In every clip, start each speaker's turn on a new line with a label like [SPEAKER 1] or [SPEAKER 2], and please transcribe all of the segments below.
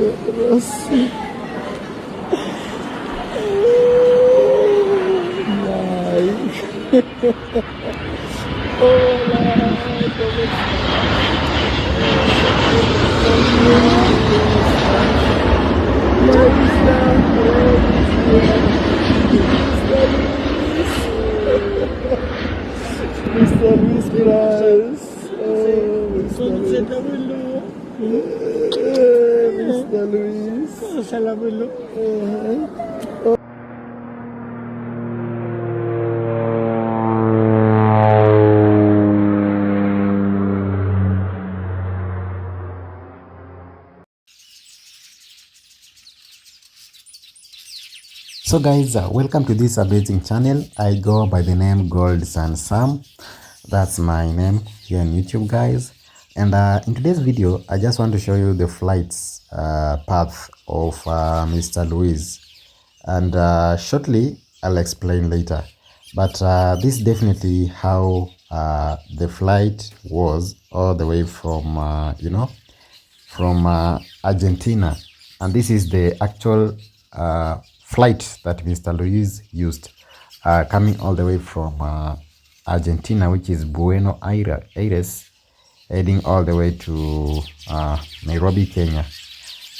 [SPEAKER 1] Rocio. Hola, ¿cómo Mr. Luis Price. Oh, Mr. Luis. Mr. Luis. ¿Conoce al abuelo?
[SPEAKER 2] So guys, welcome to this amazing channel. I go by the name Golds and Sam. That's my name here on YouTube, guys. And in today's video, I just want to show you the flight's path of Mr. Luis. And shortly, I'll explain later. But this is definitely how the flight was all the way from, from Argentina. And this is the actual flight that Mr. Luis used, coming all the way from Argentina, which is Bueono Aires, heading all the way to Nairobi, Kenya.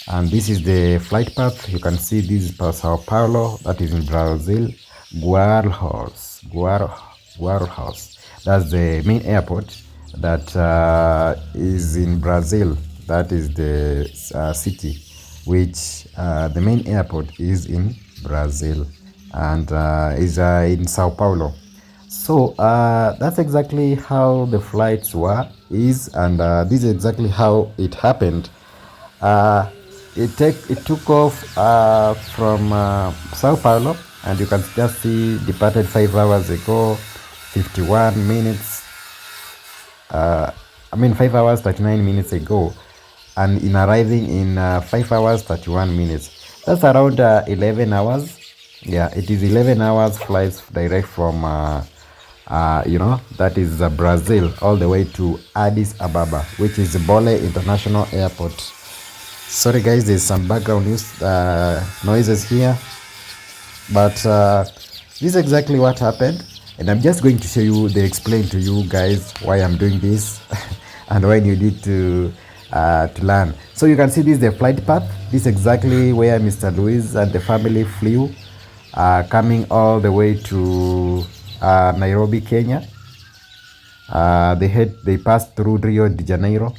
[SPEAKER 2] And this is the flight path. You can see this is Sao Paulo, that is in Brazil. Guarulhos, that's the main airport that is in Brazil. That is the city which the main airport is in Brazil, and is in Sao Paulo. So that's exactly how the flights is, and this is exactly how it happened. It took off from Sao Paulo, and you can just see departed 5 hours ago, 51 minutes. 5 hours 39 minutes ago, and in arriving in 5 hours 31 minutes. That's around 11 hours. Yeah, it is 11 hours flights direct from that is Brazil all the way to Addis Ababa, which is Bole International Airport. Sorry guys, there's some background noises here, but this is exactly what happened, and I'm just going to explain to you guys why I'm doing this and why you need to learn. So you can see this is the flight path. This is exactly where Mr. Luis and the family flew, coming all the way to Nairobi, Kenya. They passed through Rio de Janeiro.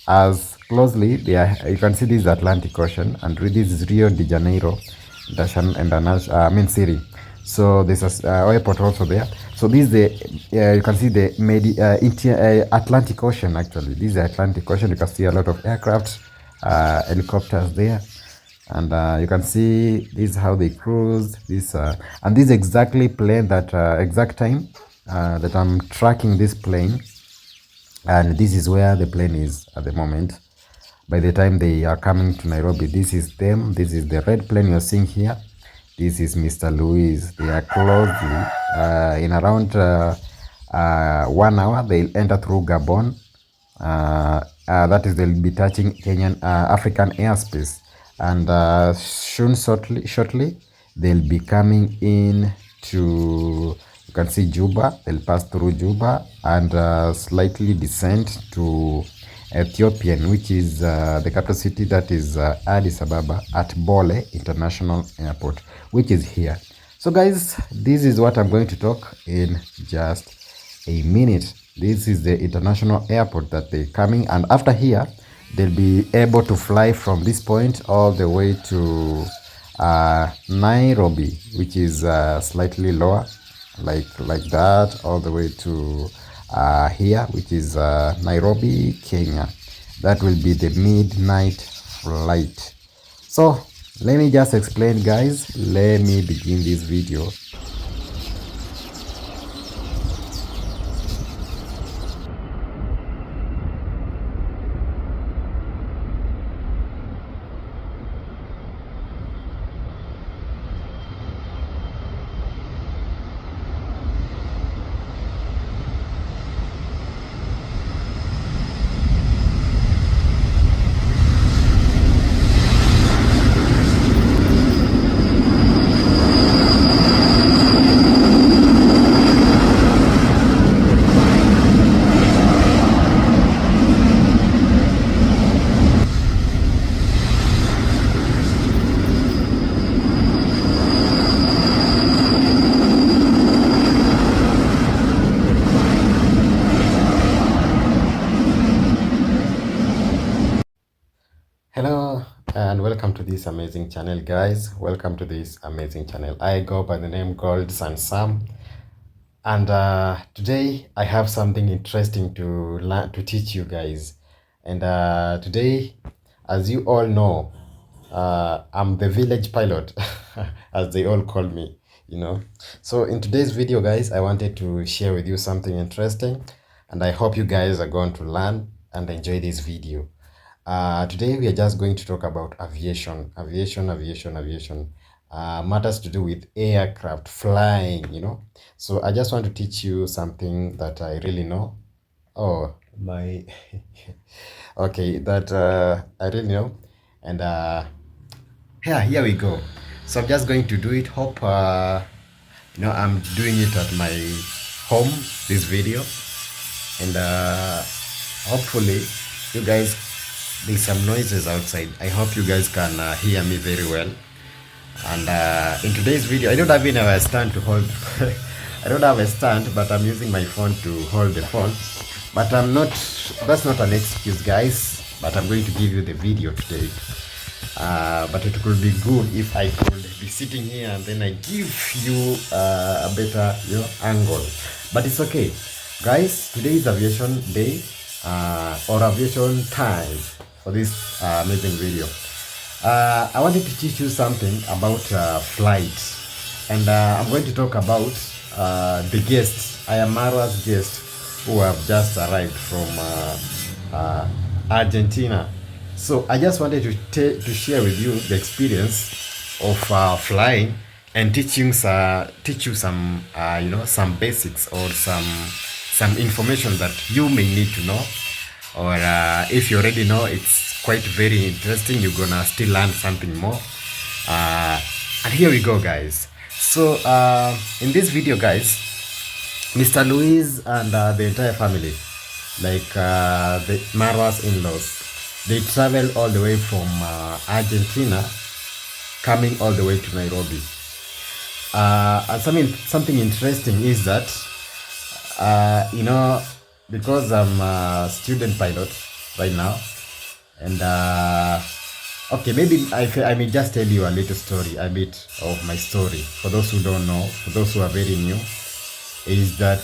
[SPEAKER 2] As closely, you can see this is Atlantic Ocean, and this is Rio de Janeiro, main city. So there's an airport also there. So this is the you can see the Atlantic Ocean. Actually, this is the Atlantic Ocean. You can see a lot of aircraft, helicopters there, and you can see this is how they cruise. And this is exactly plane that exact time that I'm tracking this plane, and this is where the plane is at the moment. By the time they are coming to Nairobi, this is them. This is the red plane you're seeing here. This is Mr. Luis. They are closely in around 1 hour. They'll enter through Gabon. That is, they'll be touching Kenyan African airspace, and shortly they'll be coming in to, you can see, Juba. They'll pass through Juba and slightly descend to Ethiopian, which is the capital city, that is Addis Ababa, at Bole International Airport, which is here. So guys, this is what I'm going to talk in just a minute. This is the international airport that they're coming, and after here they'll be able to fly from this point all the way to Nairobi, which is slightly lower, like that, all the way to here, which is Nairobi, Kenya. That will be the midnight flight. So let me just explain, guys. Let me begin this video. And welcome to this amazing channel, guys. Welcome to this amazing channel. I go by the name Golds and Sam, and today I have something interesting to learn, to teach you guys. And today, as you all know, I'm the village pilot, as they all call me, you know. So in today's video, guys, I wanted to share with you something interesting, and I hope you guys are going to learn and enjoy this video. Today we are just going to talk about aviation, matters to do with aircraft, flying, you know. So I just want to teach you something that I really know. Oh, my, okay, that I really know. And yeah, here we go. So I'm just going to do it. Hope, I'm doing it at my home, this video. And hopefully you guys, there's some noises outside. I hope you guys can hear me very well. And in today's video, I don't even have a stand to hold. I don't have a stand, but I'm using my phone to hold the phone. But I'm not, that's not an excuse, guys. But I'm going to give you the video today. But it could be good if I could be sitting here and then I give you a better, angle. But it's okay, guys. Today is aviation day or aviation time for this amazing video. I wanted to teach you something about flight, and I'm going to talk about the guests. I am Marwa's guest who have just arrived from Argentina. So I just wanted to share with you the experience of flying and teach you some some basics or some information that you may need to know, or if you already know, it's quite very interesting. You're gonna still learn something more. And here we go, guys. So in this video, guys, Mr. Luis and the entire family, like the Marwa's in-laws, they travel all the way from Argentina, coming all the way to Nairobi. And something interesting is that, because I'm a student pilot right now, and okay, maybe I may just tell you a little story, a bit of my story. For those who don't know, for those who are very new, is that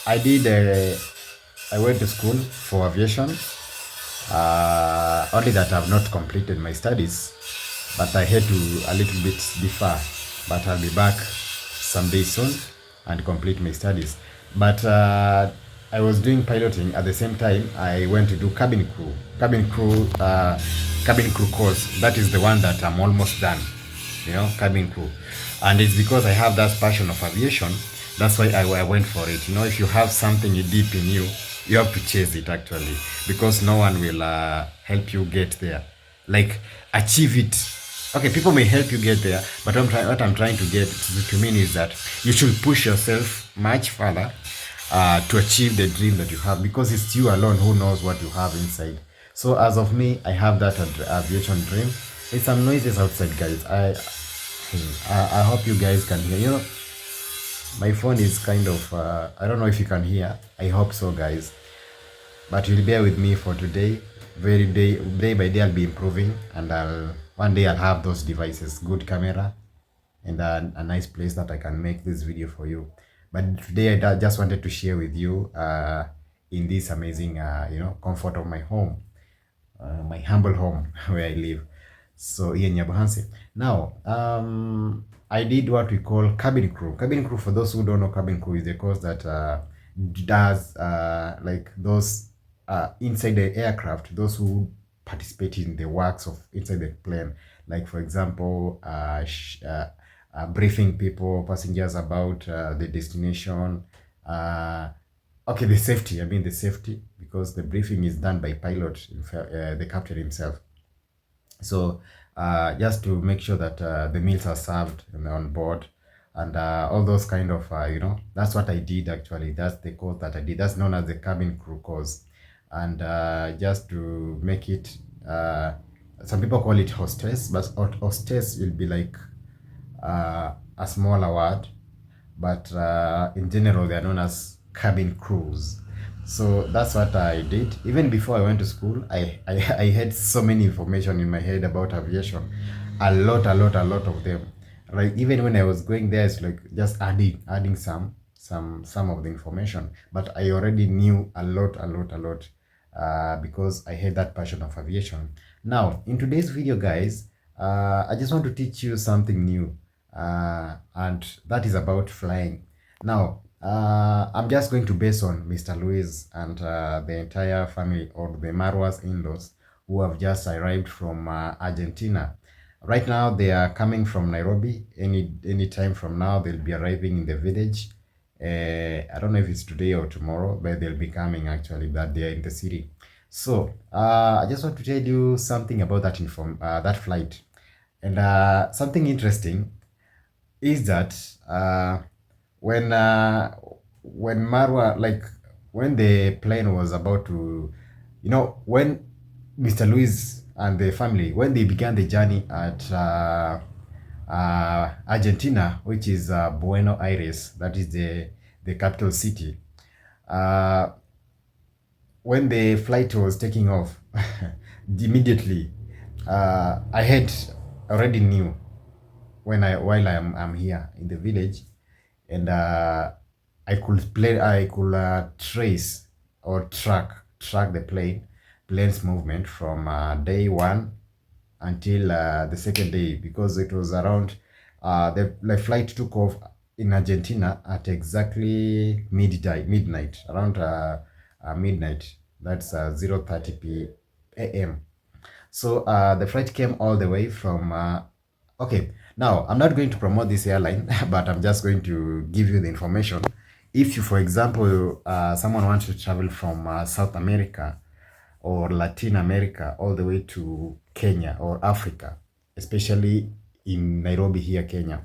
[SPEAKER 2] I went to school for aviation. Only that I've not completed my studies, but I had to a little bit defer. But I'll be back someday soon and complete my studies. But I was doing piloting at the same time. I went to do cabin crew course. That is the one that I'm almost done, cabin crew. And it's because I have that passion of aviation. That's why I went for it. If you have something deep in you, you have to chase it, actually, because no one will help you get there, like achieve it. Okay, people may help you get there, but what I'm trying to get to mean is that you should push yourself much further to achieve the dream that you have, because it's you alone who knows what you have inside. So as of me, I have that aviation dream. There's some noises outside, guys. I hope you guys can hear. My phone is kind of I don't know if you can hear. I hope so, guys. But you'll bear with me for today. Day by day I'll be improving, and one day I'll have those devices, good camera, and a nice place that I can make this video for you. But today I just wanted to share with you in this amazing comfort of my home, my humble home where I live. So here in Nyabuhansi. Now I did what we call cabin crew. Cabin crew, for those who don't know, cabin crew is the course that does like those inside the aircraft, those who participate in the works of inside the plane. Like, for example, briefing passengers about the destination. Okay, the safety. I mean the safety, because the briefing is done by pilot, the captain himself. So just to make sure that the meals are served on board, and all those kind of that's what I did, actually. That's the course that I did. That's known as the cabin crew course. And just to make it, some people call it hostess, but hostess will be like a smaller word, but in general they are known as cabin crews. So that's what I did. Even before I went to school, I had so many information in my head about aviation. A lot of them. Right? Even when I was going there, it's like just adding some of the information. But I already knew a lot, because I had that passion of aviation. Now, in today's video, guys, I just want to teach you something new, and that is about flying. Now, I'm just going to base on Mr. Luis and the entire family, or the Marwa's in-laws, who have just arrived from Argentina. Right now, they are coming from Nairobi. Any time from now, they'll be arriving in the village. I don't know if it's today or tomorrow, but they'll be coming actually, but they are in the city. So I just want to tell you something about that flight. And something interesting is that when Marwa, like when the plane was about to, when Mr. Luis and the family, when they began the journey at Argentina, which is Buenos Aires, that is the capital city. When the flight was taking off, immediately, I had already knew while I'm here in the village, and I could trace or track the plane's movement from day one until the second day, because it was around the flight took off in Argentina at exactly midnight, around midnight. That's 0:30 a.m. So the flight came all the way from okay. Now, I'm not going to promote this airline, but I'm just going to give you the information. If you, for example, someone wants to travel from South America or Latin America all the way to Kenya or Africa, especially in Nairobi here, Kenya.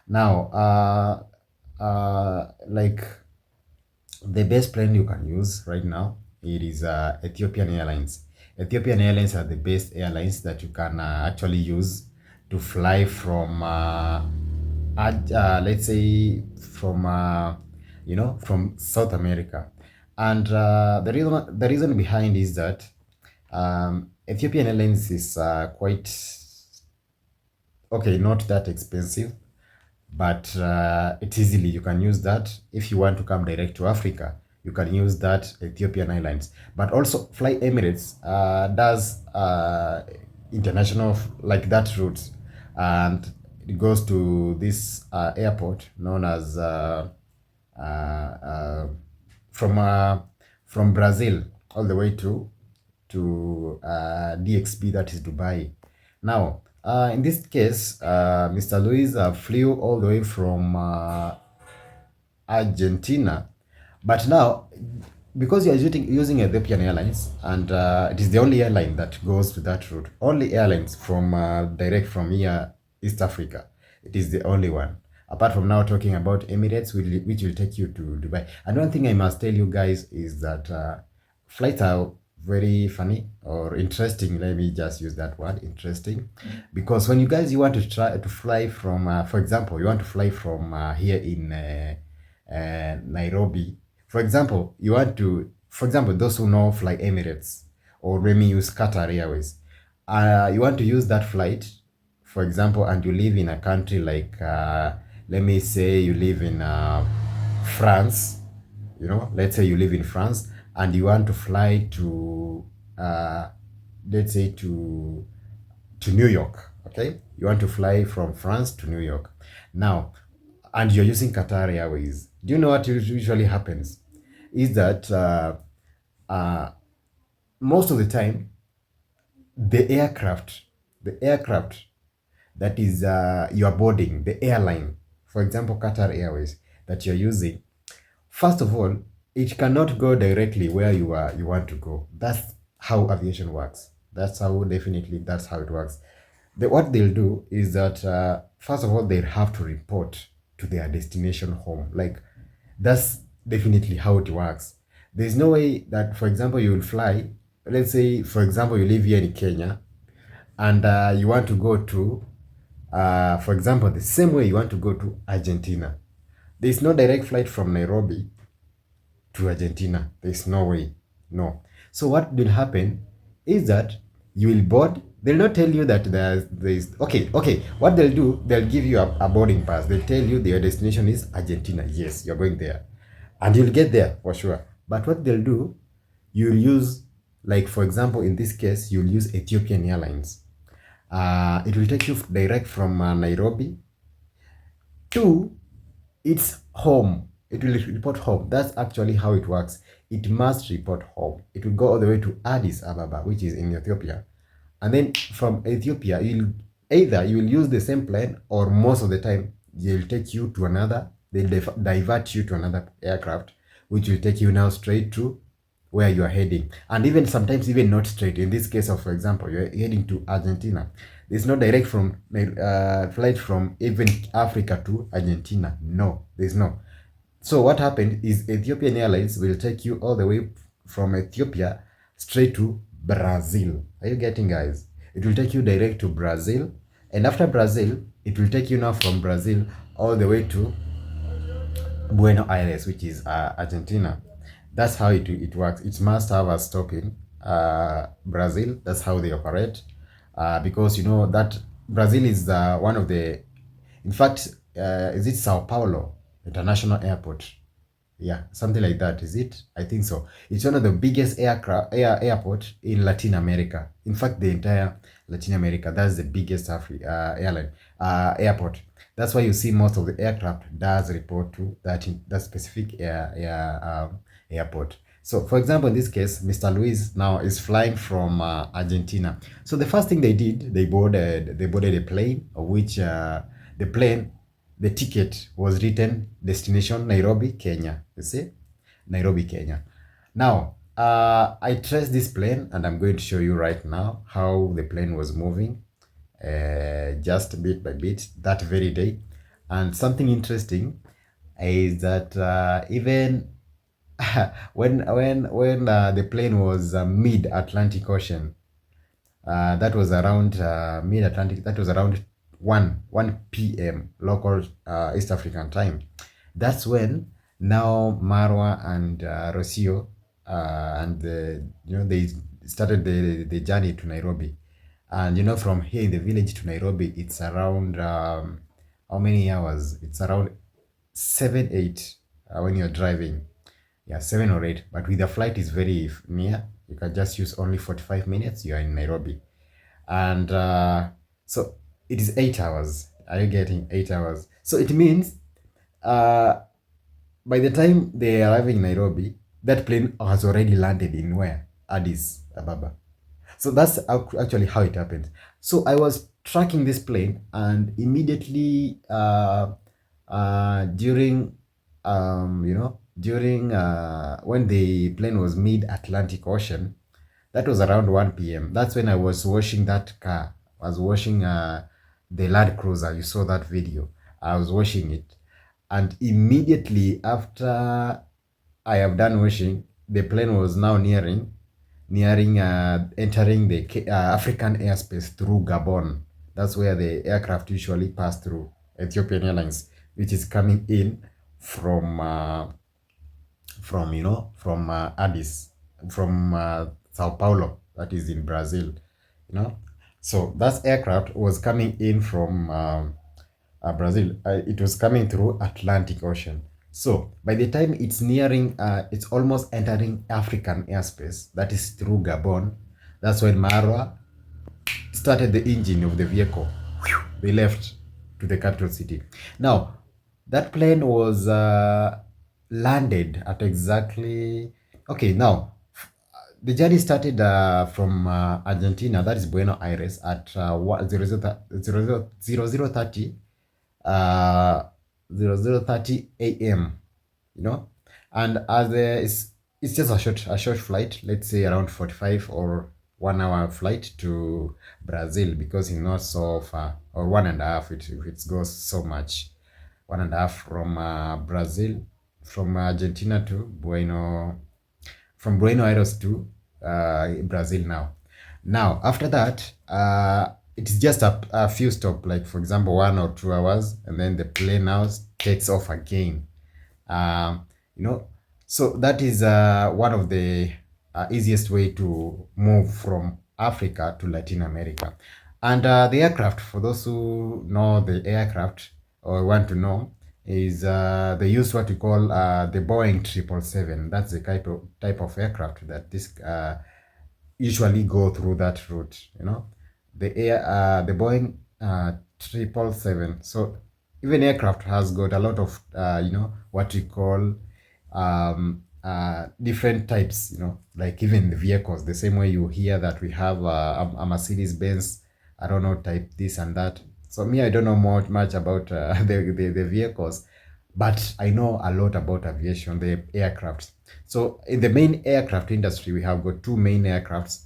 [SPEAKER 2] Now, like the best plane you can use right now, it is Ethiopian Airlines. Ethiopian Airlines are the best airlines that you can actually use to fly from, let's say, from South America. And the reason behind is that Ethiopian Airlines is quite okay, not that expensive, but it's easily you can use that. If you want to come direct to Africa, you can use that Ethiopian Airlines. But also Fly Emirates does international like that route, and it goes to this airport known as from from Brazil all the way to DXB, that is Dubai. Now, in this case, Mr. Luis flew all the way from Argentina, but now, because you are using Ethiopian Airlines, and it is the only airline that goes to that route, only airlines from direct from here, East Africa, it is the only one. Apart from now talking about Emirates, which will take you to Dubai. And one thing I must tell you guys is that flights are very funny or interesting. Let me just use that word, interesting, because when you want to try to fly from, for example, you want to fly from here in Nairobi. For example, those who know Fly Emirates, or let me use Qatar Airways. You want to use that flight, for example, and you live in a country like, let me say you live in France. Let's say you live in France and you want to fly to, let's say to New York. Okay, you want to fly from France to New York now, and you're using Qatar Airways. Do you know what usually happens? Is that most of the time, the aircraft that is you are boarding, the airline, for example, Qatar Airways that you're using, first of all, it cannot go directly where you want to go. That's how aviation works. That's how it works. What they'll do is that first of all, they'll have to report to their destination home. Like, that's definitely how it works. There's no way that, for example, you will fly. Let's say, for example, you live here in Kenya, and you want to go to, for example, the same way you want to go to Argentina. There's no direct flight from Nairobi to Argentina. There's no way. No. So what will happen is that you will board. They'll not tell you that there's okay. What they'll do, they'll give you a boarding pass. They'll tell you your destination is Argentina. Yes, you're going there. And you'll get there for sure. But what they'll do, you'll use, like for example, in this case, you'll use Ethiopian Airlines. It will take you direct from Nairobi to its home. It will report home. That's actually how it works. It must report home. It will go all the way to Addis Ababa, which is in Ethiopia. And then from Ethiopia, you will use the same plane, or most of the time they'll take you to another, they'll divert you to another aircraft, which will take you now straight to where you are heading. And even sometimes even not straight. In this case of, for example, you're heading to Argentina. There's no direct from flight from even Africa to Argentina. No, there's no. So what happened is Ethiopian Airlines will take you all the way from Ethiopia straight to Brazil. Are you getting, guys? It will take you direct to Brazil, and after Brazil, it will take you now from Brazil all the way to Buenos Aires, which is Argentina. That's how it works. It must have a stop in Brazil. That's how they operate, because you know that Brazil is one of the, in fact, is it Sao Paulo International Airport? Yeah, something like that. Is it? I think so. It's one of the biggest airport in Latin America. In fact, the entire Latin America. That's the biggest airport. That's why you see most of the aircraft does report to that specific airport. So, for example, in this case, Mr.Luis now is flying from Argentina. So the first thing they did, they boarded a plane, of which the ticket was written destination Nairobi, Kenya. You see, Nairobi, Kenya. Now, I traced this plane, and I'm going to show you right now how the plane was moving, just bit by bit that very day. And something interesting is that even when the plane was mid-Atlantic Ocean, that was around mid-Atlantic. That was around 1 p.m. local East African time. That's when now Marwa and Rocio and they started the journey to Nairobi. And from here in the village to Nairobi, it's around how many hours? It's around 7, 8 when you're driving. Yeah, 7 or 8. But with the flight, is very near. You can just use only 45 minutes. You are in Nairobi. And so it is 8 hours. Are you getting 8 hours? So it means by the time they arrive in Nairobi, that plane has already landed in where? Addis Ababa. So that's actually how it happened. So I was tracking this plane, and immediately during when the plane was mid-Atlantic Ocean, that was around 1 p.m. That's when I was washing that car. I was washing the Land Cruiser. You saw that video. I was washing it. And immediately after I have done washing, the plane was now nearing entering the African airspace through Gabon. That's where the aircraft usually pass through, Ethiopian Airlines, which is coming in from Addis, from Sao Paulo, that is in Brazil, So that aircraft was coming in from Brazil. It was coming through Atlantic Ocean. So by the time it's nearing, it's almost entering African airspace, that is through Gabon. That's when Marwa started the engine of the vehicle. They left to the capital city. Now, that plane was landed at exactly... Okay, now, the journey started from Argentina, that is Buenos Aires, at 0030 a.m. And as it's just a short flight, let's say around 45 or 1 hour flight to Brazil, because it's not so far, or 1.5 if it goes so much. 1.5 from Brazil, from Argentina to from Buenos Aires to Brazil. Now after that, it's just a few stops, like for example 1 or 2 hours, and then the plane now takes off again. So that is one of the easiest way to move from Africa to Latin America. And the aircraft, for those who know the aircraft or want to know, is they use what we call the Boeing 777. That's the type of aircraft that this usually go through that route. The Boeing 777. So even aircraft has got a lot of what we call different types, like even the vehicles, the same way you hear that we have a Mercedes Benz, I don't know, type this and that. So me, I don't know much about the vehicles, but I know a lot about aviation, the aircraft. So in the main aircraft industry, we have got two main aircraft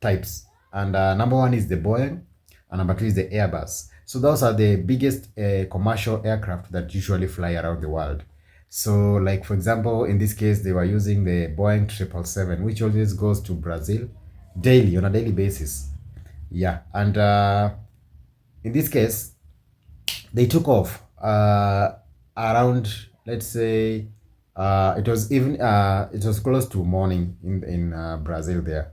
[SPEAKER 2] types, and number one is the Boeing, and number two is the Airbus. So those are the biggest commercial aircraft that usually fly around the world. So, like for example, in this case, they were using the Boeing 777, which always goes to Brazil daily, on a daily basis. Yeah, and in this case, they took off around, let's say, it was close to morning in Brazil there.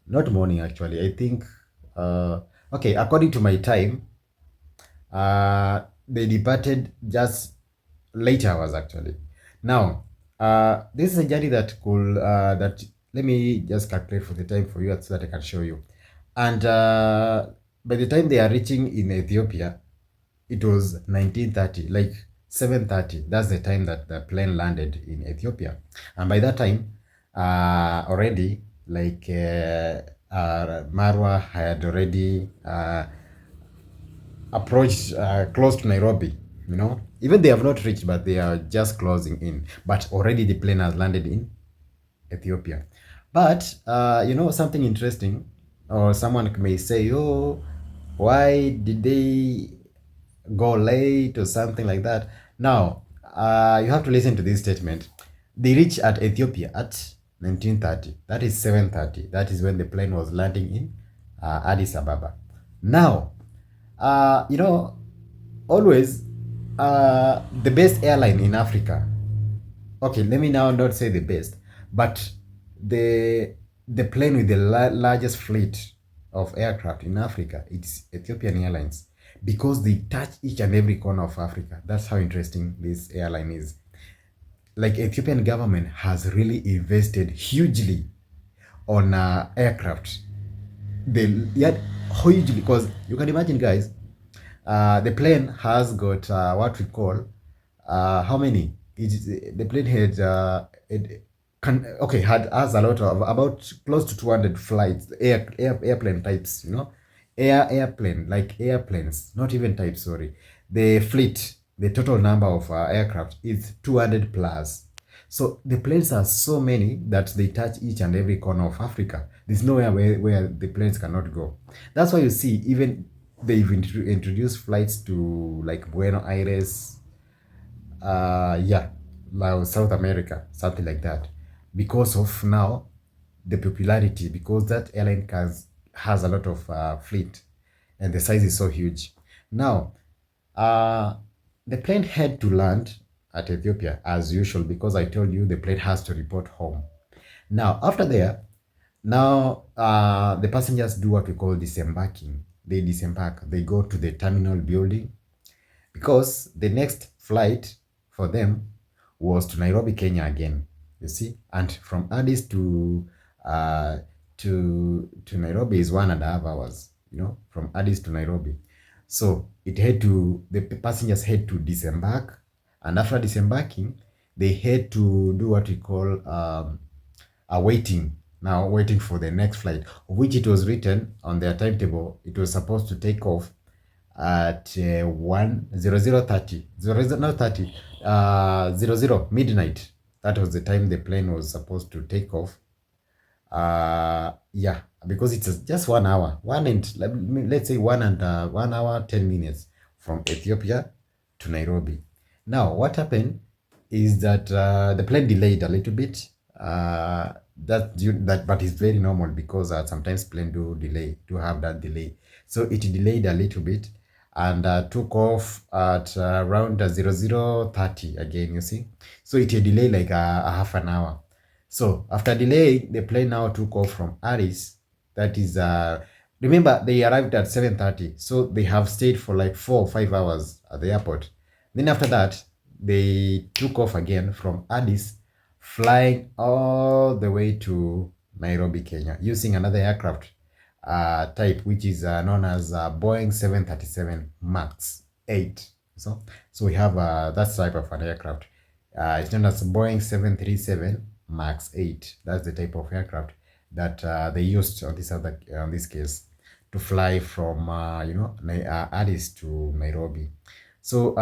[SPEAKER 2] Not morning actually. I think okay, according to my time, they departed just late hours actually. Now, this is a journey that could that let me just calculate for the time for you so that I can show you. And by the time they are reaching in Ethiopia, it was 19:30, like 7:30. That's the time that the plane landed in Ethiopia. And by that time, already, like Marwa had already approached close to Nairobi. Even they have not reached, but they are just closing in. But already the plane has landed in Ethiopia. But something interesting, or someone may say, "Oh, why did they go late or something like that?" Now, you have to listen to this statement. They reached at Ethiopia at 19:30. That is 7:30. That is when the plane was landing in Addis Ababa. Now, uh, you know, always the best airline in Africa. Okay, let me now not say the best, but the the plane with the largest fleet of aircraft in Africa, it's Ethiopian Airlines, because they touch each and every corner of Africa. That's how interesting this airline is. Like Ethiopian government has really invested hugely on aircraft. They yet hugely, because you can imagine, guys, the plane has got what we call how many? The plane had had has a lot of about close to 200 flights, airplane types, airplane, like airplanes, not even types. Sorry, the fleet, the total number of aircraft is 200 plus. So the planes are so many that they touch each and every corner of Africa. There's nowhere where the planes cannot go. That's why you see even they've introduced flights to like Buenos Aires, yeah, like South America, something like that, because of now the popularity, because that airline has a lot of fleet, and the size is so huge. Now, uh, the plane had to land at Ethiopia as usual, because I told you the plane has to report home. Now, after there, now the passengers do what we call disembarking. They disembark. They go to the terminal building, because the next flight for them was to Nairobi, Kenya again. You see, and from Addis uh, to Nairobi is 1.5 hours. From Addis to Nairobi. So the passengers had to disembark, and after disembarking, they had to do what we call waiting for the next flight, of which it was written on their timetable. It was supposed to take off at 1:00:30, 00 not 30, 00 midnight. That was the time the plane was supposed to take off. Yeah, because it's just 1 hour, let's say 1 hour 10 minutes from Ethiopia to Nairobi. Now, what happened is that the plane delayed a little bit. But it's very normal, because sometimes plane do have that delay. So it delayed a little bit, and took off at around 00:30 again, you see. So it a delay like a half an hour. So after delay, the plane now took off from Addis. That is, remember they arrived at 7:30, so they have stayed for like 4 or 5 hours at the airport. Then after that, they took off again from Addis, flying all the way to Nairobi, Kenya, using another aircraft type, which is known as Boeing 737 Max 8. So we have that type of an aircraft. It's known as Boeing 737 Max 8. That's the type of aircraft that they used on this case to fly from Addis to Nairobi. So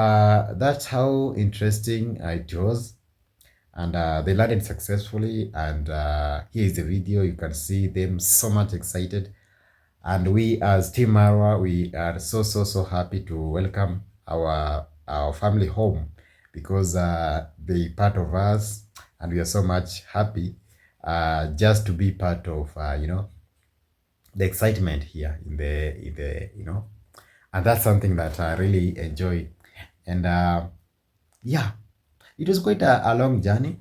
[SPEAKER 2] that's how interesting it was, and they landed successfully. And here is the video. You can see them so much excited, and we as Team Marwa, we are so happy to welcome our family home, because they part of us, and we are so much happy just to be part of the excitement here in the and that's something that I really enjoy. And yeah, it was quite a long journey,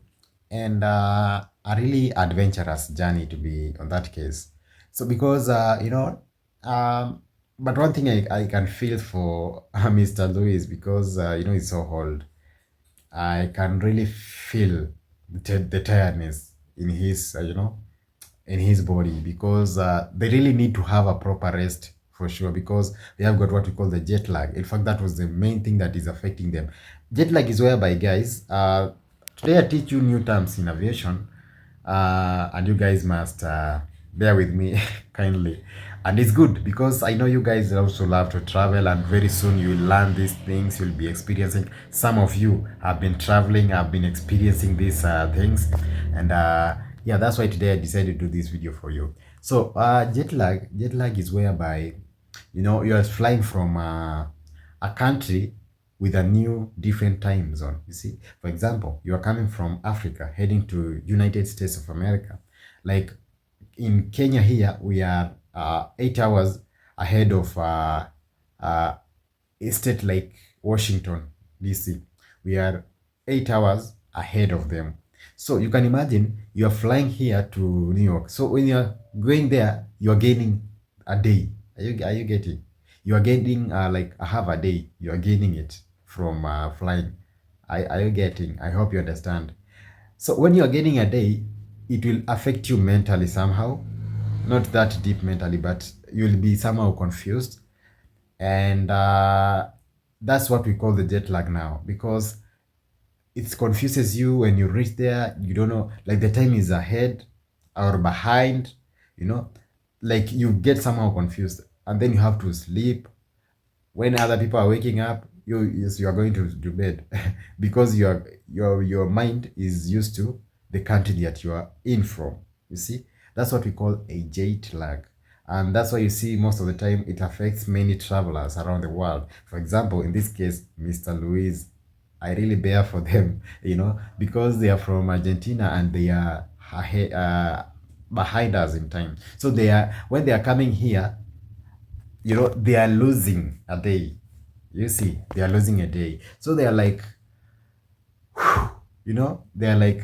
[SPEAKER 2] and a really adventurous journey to be on that case. So because but one thing I can feel for Mr. Luis, because he's so old. I can really feel the tiredness in his in his body, because they really need to have a proper rest for sure, because they have got what we call the jet lag. In fact, that was the main thing that is affecting them. Jet lag is whereby, guys, today I teach you new terms in aviation, and you guys must bear with me kindly. And it's good, because I know you guys also love to travel, and very soon you will learn these things, you'll be experiencing. Some of you have been traveling, have been experiencing these things, and yeah, that's why today I decided to do this video for you. So jet lag is whereby you are flying from a country with a new different time zone. You see, for example, you are coming from Africa heading to United States of America. Like in Kenya here, we are 8 hours ahead of a state like Washington DC. We are 8 hours ahead of them. So you can imagine you are flying here to New York. So when you're going there, you are gaining a day. Are you getting? You are gaining like a half a day. You are gaining it from flying. Are you getting? I hope you understand. So when you are gaining a day, it will affect you mentally somehow. Not that deep mentally, but you'll be somehow confused. And that's what we call the jet lag now, because it confuses you when you reach there. You don't know, like the time is ahead or behind, like you get somehow confused, and then you have to sleep. When other people are waking up, you are going to bed because your mind is used to the country that you are in from. You see, that's what we call a jet lag. And that's why you see most of the time it affects many travelers around the world. For example, in this case, Mr.Luis, I really bear for them, because they are from Argentina, and they are behind us in time. So when they are coming here, they are losing a day. You see, they are losing a day. So they are like, they are like,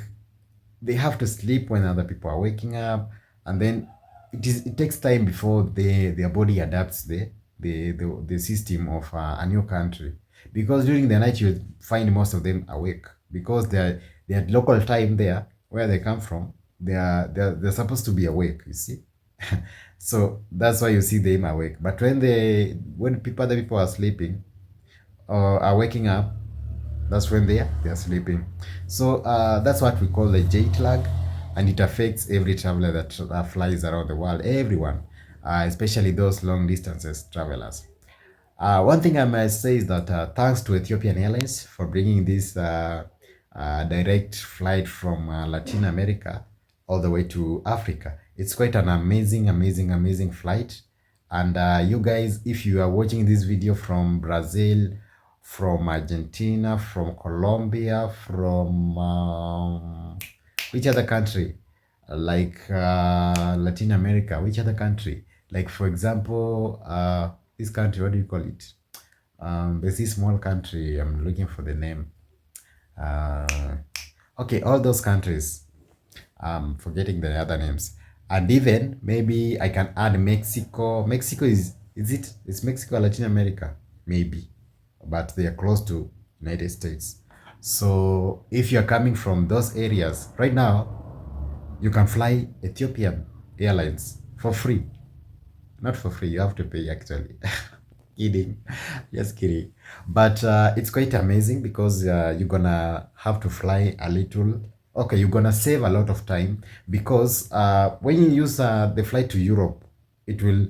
[SPEAKER 2] they have to sleep when other people are waking up, and then it takes time before their body adapts the system of a new country, because during the night you'll find most of them awake, because they're local time there where they come from. They're supposed to be awake, you see. So that's why you see them awake. But when other people are sleeping or are waking up, that's when they're sleeping. So that's what we call the jet lag, and it affects every traveler that flies around the world, everyone, especially those long distances travelers. One thing I must say is that thanks to Ethiopian Airlines for bringing this direct flight from Latin America all the way to Africa. It's quite an amazing flight. And you guys, if you are watching this video from Brazil, from Argentina, from Colombia, from which other country? Like Latin America, which other country? Like, for example, this country, what do you call it? There's this small country, I'm looking for the name. Uh, okay, all those countries. Forgetting the other names. And even maybe I can add Mexico. Mexico is Mexico Latin America? Maybe. But they are close to United States. So if you're coming from those areas, right now you can fly Ethiopian Airlines for free. Not for free, you have to pay actually. Kidding, just kidding. But it's quite amazing because you're gonna have to fly a little. Okay, you're gonna save a lot of time because when you use the flight to Europe, it will,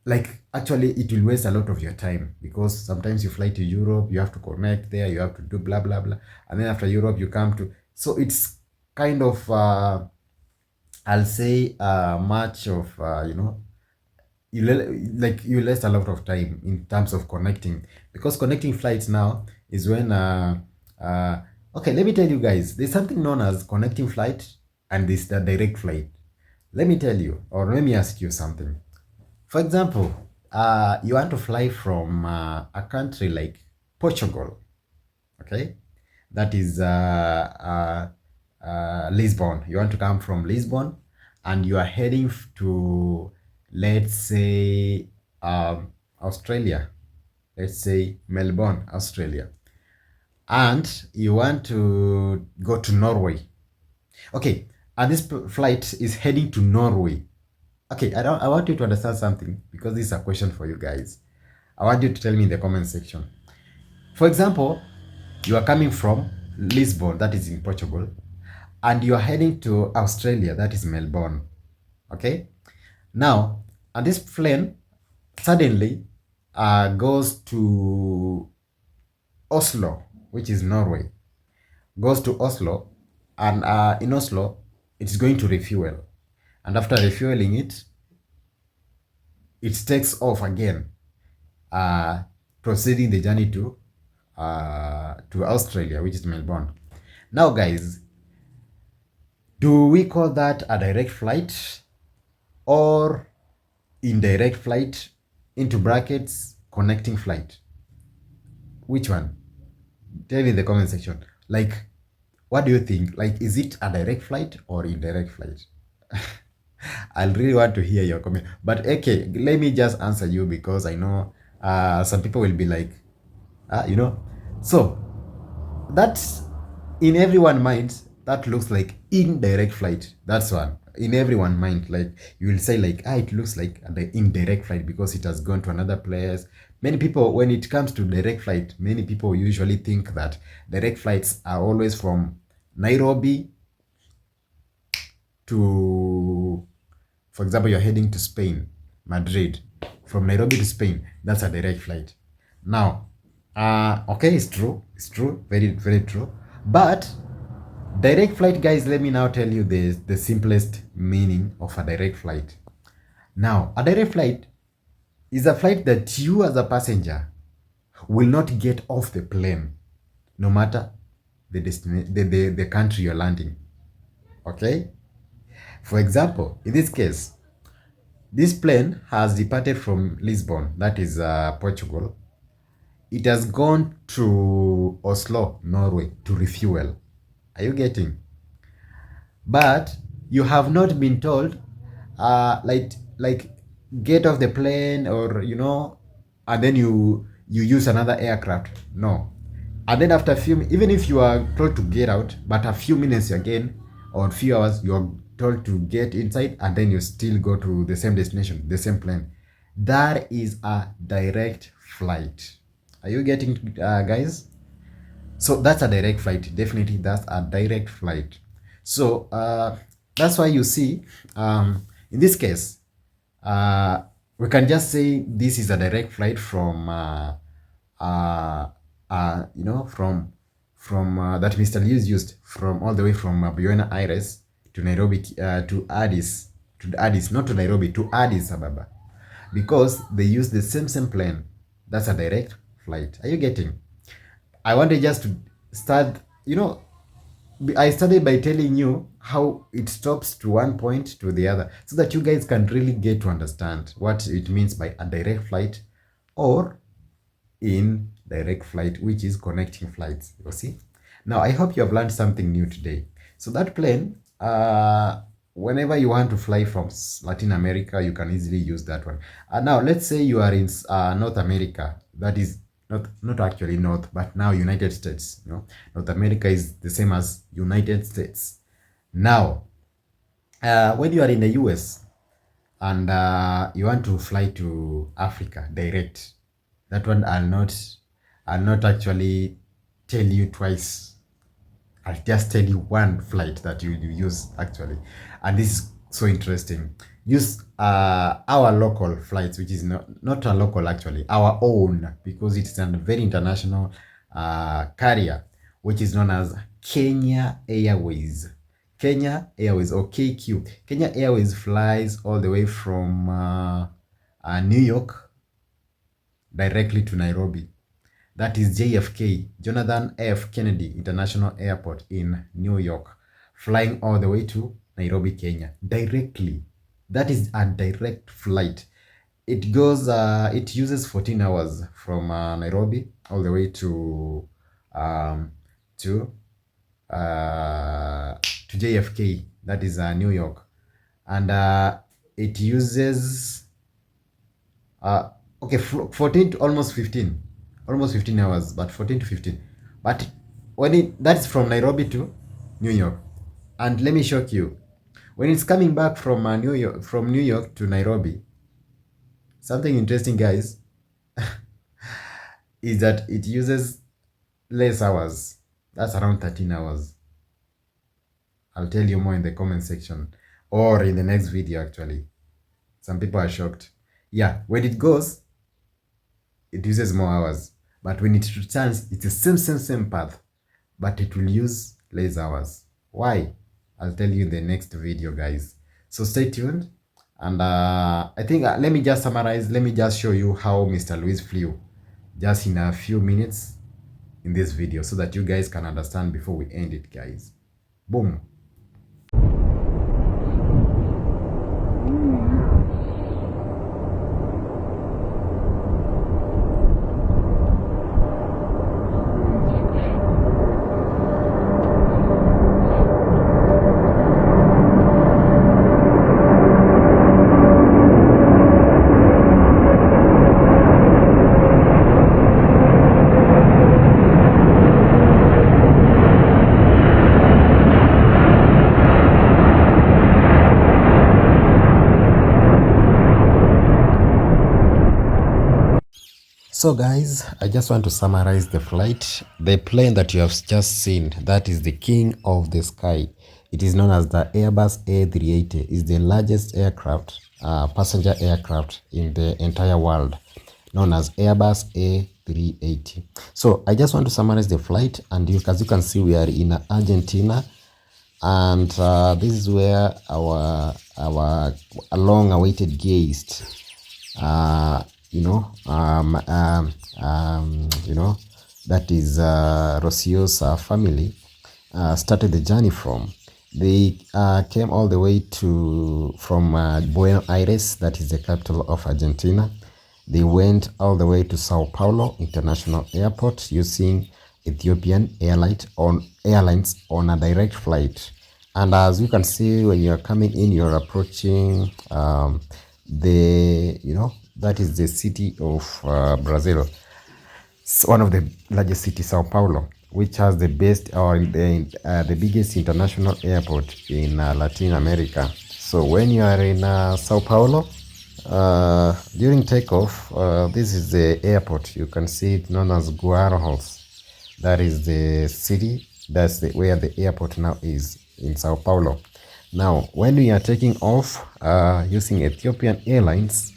[SPEAKER 2] like, actually it will waste a lot of your time because sometimes you fly to Europe, you have to connect there, you have to do blah blah blah, and then after Europe you come to, so it's kind of I'll say much of you lose a lot of time in terms of connecting, because connecting flights now is when uh okay, let me tell you guys, there's something known as connecting flight and this the direct flight. Let me tell you, or let me ask you something. For example, you want to fly from a country like Portugal, okay, that is Lisbon. You want to come from Lisbon and you are heading to, let's say, Australia, let's say Melbourne, Australia, and you want to go to Norway. Okay, and this flight is heading to Norway. Okay, I want you to understand something because this is a question for you guys. I want you to tell me in the comment section. For example, you are coming from Lisbon, that is in Portugal, and you are heading to Australia, that is Melbourne. Okay? Now, and this plane suddenly goes to Oslo, which is Norway, goes to Oslo, and in Oslo, it's going to refuel. And after refueling it, it takes off again, proceeding the journey to Australia, which is Melbourne. Now, guys, do we call that a direct flight or indirect flight, into brackets connecting flight? Which one? Tell me in the comment section. Like, what do you think? Like, is it a direct flight or indirect flight? I really want to hear your comment. But okay, let me just answer you because I know some people will be like, So that's in everyone's mind. That looks like indirect flight. That's one in everyone's mind. Like you will say, like, it looks like the indirect flight because it has gone to another place. Many people, when it comes to direct flight, many people usually think that direct flights are always from Nairobi to, for example, you're heading to Spain, Madrid. From Nairobi to Spain, that's a direct flight. Now, okay, it's true. It's true. Very, very true. But direct flight, guys, let me now tell you the simplest meaning of a direct flight. Now, a direct flight is a flight that you as a passenger will not get off the plane, no matter the country you're landing. Okay? For example, in this case, this plane has departed from Lisbon, that is Portugal. It has gone to Oslo, Norway, to refuel. Are you getting? But you have not been told, like get off the plane, or and then you use another aircraft. No, and then after a few, even if you are told to get out, but a few minutes again or a few hours, you are told to get inside, and then you still go to the same destination, the same plane. That is a direct flight. Are you getting, guys? So that's a direct flight. Definitely, that's a direct flight. So that's why you see, in this case, we can just say this is a direct flight from, from that Mr.Luis used, from all the way from Bueono Aires to Nairobi, to Addis, not to Nairobi, to Addis Ababa, because they use the same plane. That's a direct flight. Are you getting? I wanted just to start, I started by telling you how it stops to one point to the other, so that you guys can really get to understand what it means by a direct flight or in direct flight, which is connecting flights. You see? Now, I hope you have learned something new today. So that plane, whenever you want to fly from Latin America, you can easily use that one. Now, let's say you are in North America. That is not actually North, but now United States. You know, North America is the same as United States. Now, when you are in the US and you want to fly to Africa direct, that one I'll not actually tell you twice. I'll just tell you one flight that you use actually, and this is so interesting. Use our local flights, which is not a local actually, our own, because it's a very international carrier, which is known as Kenya Airways. Kenya Airways, or KQ. Kenya Airways flies all the way from New York directly to Nairobi. That is JFK, Jonathan F. Kennedy International Airport in New York, flying all the way to Nairobi, Kenya, directly. That is a direct flight. It goes, it uses 14 hours from Nairobi all the way to JFK, that is New York, and it uses okay, 14 to almost 15 hours, but 14 to 15. But when that's from Nairobi to New York. And let me shock you, when it's coming back from New York to Nairobi, something interesting, guys, is that it uses less hours. That's around 13 hours. I'll tell you more in the comment section or in the next video actually. Some people are shocked. Yeah, when it goes, it uses more hours. But when it returns, it's the same path, but it will use less hours. Why? I'll tell you in the next video, guys. So stay tuned. And I think, let me just summarize. Let me just show you how Mr. Luis flew just in a few minutes in this video so that you guys can understand before we end it, guys. Boom. So guys, I just want to summarize the flight. The plane that you have just seen, that is the king of the sky. It is known as the Airbus A380. It's the largest aircraft, passenger aircraft in the entire world, known as Airbus A380. So I just want to summarize the flight, and as you can see, we are in Argentina, and this is where our long-awaited guest, that is Rocio's family started the journey from. They came all the way from Buenos Aires, that is the capital of Argentina. They went all the way to Sao Paulo International Airport using Ethiopian Airlines on a direct flight. And as you can see, when you are coming in, you're approaching that is the city of Brazil. It's one of the largest cities, Sao Paulo, which has the best or the biggest international airport in Latin America. So when you are in Sao Paulo, during takeoff, this is the airport. You can see it known as Bueono Aires. That is the city. That's where the airport now is in Sao Paulo. Now, when we are taking off using Ethiopian Airlines,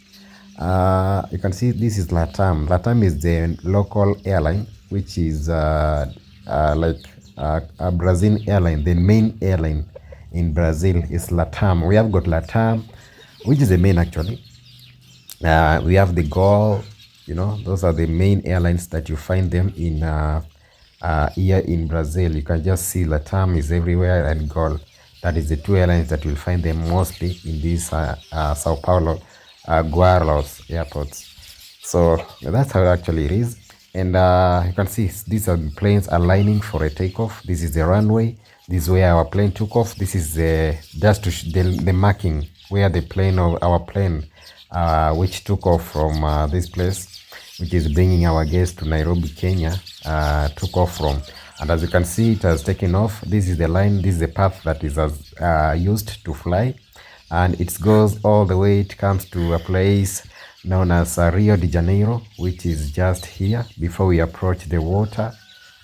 [SPEAKER 2] you can see this is LATAM. LATAM is the local airline, which is like a Brazil airline. The main airline in Brazil is LATAM. We have got LATAM, which is the main actually. We have the Gol, those are the main airlines that you find them in here in Brazil. You can just see LATAM is everywhere, and Gol. That is the two airlines that you'll find them mostly in these Sao Paulo Guarulhos airports. So that's how actually it is. And you can see these are the planes aligning for a takeoff. This is the runway. This is where our plane took off. This is just to the marking where the plane of our plane which took off from this place, which is bringing our guests to Nairobi, Kenya, took off from. And as you can see, it has taken off. This is the line, this is the path that is used to fly. And it goes all the way, it comes to a place known as Rio de Janeiro, which is just here before we approach the water,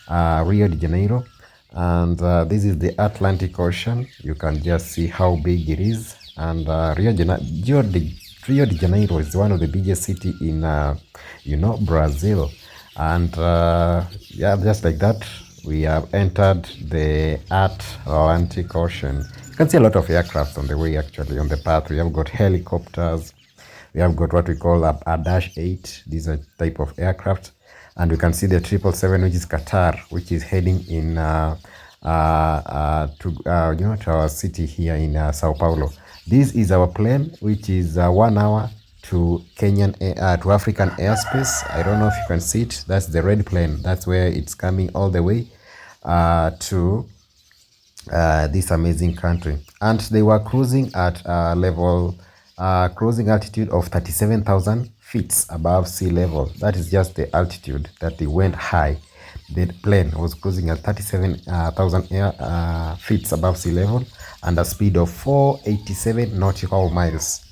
[SPEAKER 2] Rio de Janeiro. And this is the Atlantic Ocean. You can just see how big it is. And Rio de Janeiro is one of the biggest city in, Brazil. And yeah, just like that, we have entered the Atlantic Ocean. You can see a lot of aircraft on the way, actually, on the path. We have got helicopters. We have got what we call a Dash 8. These are type of aircraft. And we can see the 777, which is Qatar, which is heading in to our city here in Sao Paulo. This is our plane, which is 1 hour to to African airspace. I don't know if you can see it. That's the red plane. That's where it's coming all the way to this amazing country. And they were cruising at cruising altitude of 37,000 feet above sea level. That is just the altitude that they went high. The plane was cruising at 37,000 feet above sea level and a speed of 487 nautical miles.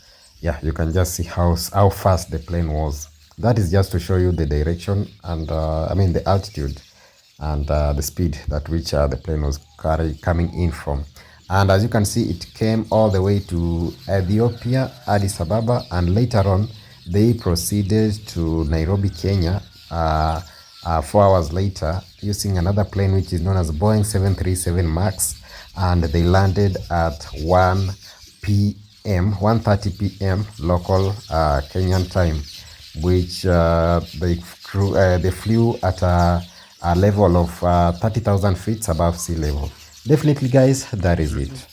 [SPEAKER 2] Yeah, you can just see how fast the plane was. That is just to show you the direction and the altitude and the speed at which the plane was coming in from. And as you can see, it came all the way to Ethiopia, Addis Ababa, and later on they proceeded to Nairobi, Kenya 4 hours later using another plane which is known as Boeing 737 MAX, and they landed at 1:30 p.m. local Kenyan time, which they flew at a level of 30,000 feet above sea level. Definitely, guys, that is it.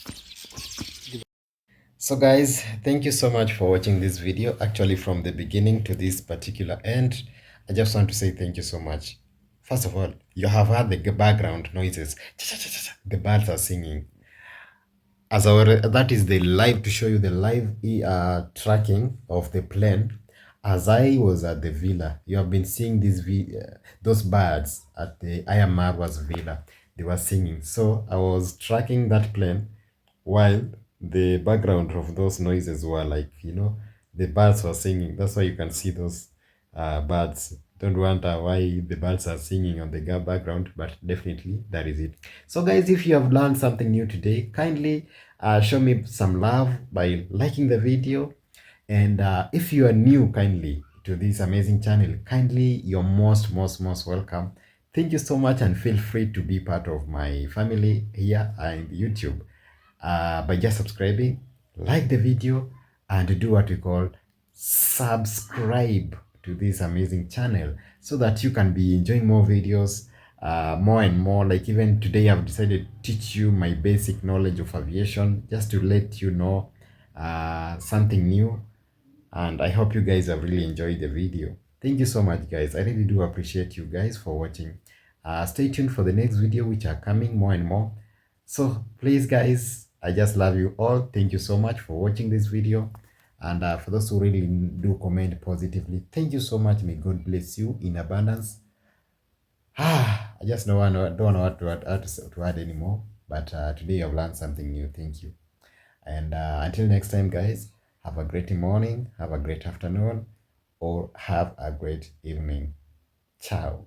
[SPEAKER 2] So guys, thank you so much for watching this video. Actually, from the beginning to this particular end, I just want to say thank you so much. First of all, you have heard the background noises. The birds are singing. That is the live, to show you the live tracking of the plane. As I was at the villa, you have been seeing those birds at the Ayamarwa's villa. They were singing. So I was tracking that plane while the background of those noises were like, the birds were singing. That's why you can see those birds. Don't wonder why the birds are singing on the background, but definitely that is it. So guys, if you have learned something new today, kindly show me some love by liking the video. And if you are new kindly to this amazing channel, kindly, you're most welcome. Thank you so much, and feel free to be part of my family here and YouTube by just subscribing, like the video, and do what we call subscribe to this amazing channel so that you can be enjoying more videos, more and more. Like even today I've decided to teach you my basic knowledge of aviation, just to let you know something new. And I hope you guys have really enjoyed the video. Thank you so much, guys. I really do appreciate you guys for watching. Stay tuned for the next video, which are coming more and more. So please, guys, I just love you all. Thank you so much for watching this video. And for those who really do comment positively, thank you so much. May God bless you in abundance. I just don't know what to add anymore. But today I've learned something new. Thank you. And until next time, guys, have a great morning, have a great afternoon, or have a great evening. Ciao.